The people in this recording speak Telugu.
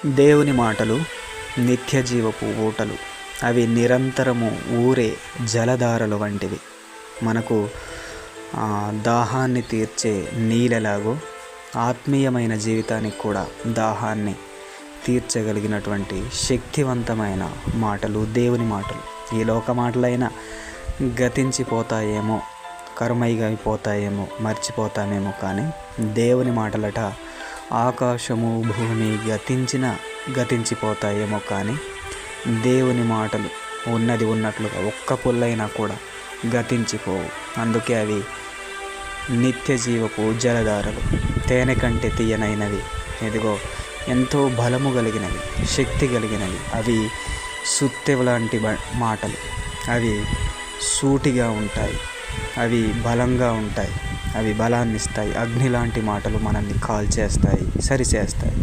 దేవుని మాటలు నిత్య జీవపు ఊటలు. అవి నిరంతరము ఊరే జలధారలు వంటివి. మనకు దాహాన్ని తీర్చే నీళ్ళలాగో ఆత్మీయమైన జీవితానికి కూడా దాహాన్ని తీర్చగలిగినటువంటి శక్తివంతమైన మాటలు దేవుని మాటలు. ఈ లోక మాటలైనా గతించిపోతాయేమో, కరుమైపోతాయేమో, మర్చిపోతామేమో, కానీ దేవుని మాటలట ఆకాశము భూమి గతించిపోతాయేమో, కానీ దేవుని మాటలు ఉన్నది ఉన్నట్లుగా ఒక్క పుల్లైనా కూడా గతించిపోవు. అందుకే అవి నిత్య జీవపు జలధారలు. తేనె కంటే తీయనైనవి, ఇదిగో ఎంతో బలము కలిగినవి, శక్తి కలిగినవి. అవి సుత్తెవ లాంటి మాటలు. అవి సూటిగా ఉంటాయి, అవి బలంగా ఉంటాయి, అవి బలాన్ని ఇస్తాయి. అగ్ని లాంటి మాటలు మనల్ని కాల్చేస్తాయి, సరిచేస్తాయి.